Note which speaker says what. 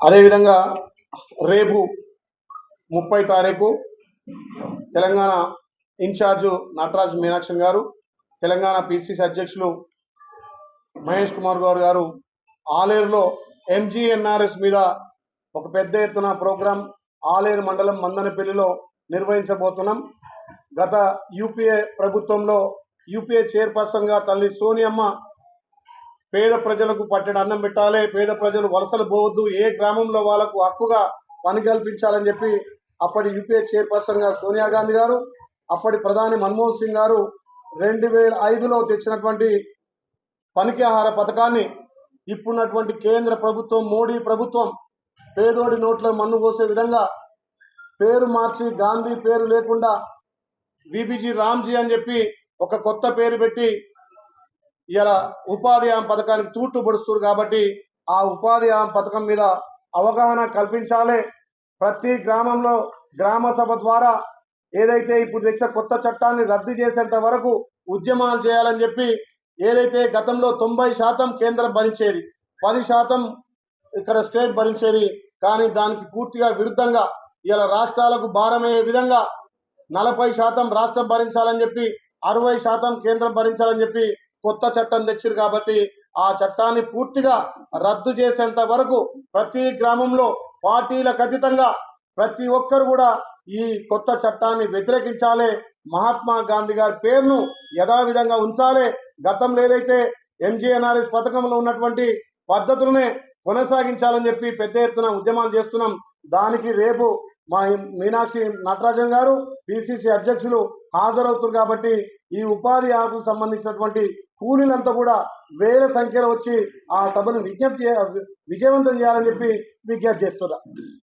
Speaker 1: అదేవిధంగా రేపు 30 తారీఖు తెలంగాణ ఇన్ఛార్జు నటరాజ్ మీనాక్షి గారు, తెలంగాణ పిసిసి అధ్యక్షులు మహేష్ కుమార్ గౌడ్ గారు ఆలేరులో ఎంజీఎన్ఆర్ఎస్ మీద ఒక పెద్ద ఎత్తున ప్రోగ్రాం ఆలేరు మండలం మందనపల్లిలో నిర్వహించబోతున్నాం. గత యూపీఏ ప్రభుత్వంలో యూపీఏ చైర్పర్సన్గా తల్లి సోనియమ్మ పేద ప్రజలకు పట్టెడు అన్నం పెట్టాలి, పేద ప్రజలు వలసలు పోవద్దు, ఏ గ్రామంలో వాళ్ళకు హక్కుగా పని కల్పించాలని చెప్పి అప్పటి యూపీఏ చైర్పర్సన్గా సోనియా గాంధీ గారు, అప్పటి ప్రధాని మన్మోహన్ సింగ్ గారు 2005లో తెచ్చినటువంటి పనికి ఆహార పథకాన్ని ఇప్పుడున్నటువంటి కేంద్ర ప్రభుత్వం మోడీ ప్రభుత్వం పేదోడి నోట్లో మన్ను పోసే విధంగా పేరు మార్చి గాంధీ పేరు లేకుండా బీబీజీ రామ్జీ అని చెప్పి ఒక కొత్త పేరు పెట్టి ఇలా ఉపాధి హామీ పథకానికి తూట్లు పొడుస్తారు. కాబట్టి ఆ ఉపాధి హామీ పథకం మీద అవగాహన కల్పించాలి. ప్రతి గ్రామంలో గ్రామ సభ ద్వారా ఏదైతే ఇప్పుడు తెచ్చే కొత్త చట్టాన్ని రద్దు చేసేంత వరకు ఉద్యమాలు చేయాలని చెప్పి, ఏదైతే గతంలో 90% కేంద్రం భరించేది, 10% ఇక్కడ స్టేట్ భరించేది, కానీ దానికి పూర్తిగా విరుద్ధంగా ఇలా రాష్ట్రాలకు భారమయ్యే విధంగా 40% రాష్ట్రం భరించాలని చెప్పి 60% కేంద్రం భరించాలని చెప్పి కొత్త చట్టం తెచ్చారు. కాబట్టి ఆ చట్టాన్ని పూర్తిగా రద్దు చేసేంత వరకు ప్రతి గ్రామంలో పార్టీలకు అతీతంగా ప్రతి ఒక్కరు కూడా ఈ కొత్త చట్టాన్ని వ్యతిరేకించాలి. మహాత్మా గాంధీ గారి పేరును యథావిధంగా ఉంచాలి. గతంలో ఏదైతే ఎంజీఎన్ఆర్ఎస్ పథకంలో ఉన్నటువంటి పద్ధతులనే కొనసాగించాలని చెప్పి పెద్ద ఎత్తున ఉద్యమాలు చేస్తున్నాం. దానికి రేపు మా మీనాక్షి నటరాజన్ గారు పిసిసి అధ్యక్షులు హాజరవుతారు. కాబట్టి ఈ ఉపాధి హామీకి సంబంధించినటువంటి కూలీలంతా కూడా వేల సంఖ్యలో వచ్చి ఆ సభను విజయవంతం చేయాలని చెప్పి విజ్ఞప్తి చేస్తున్నారు.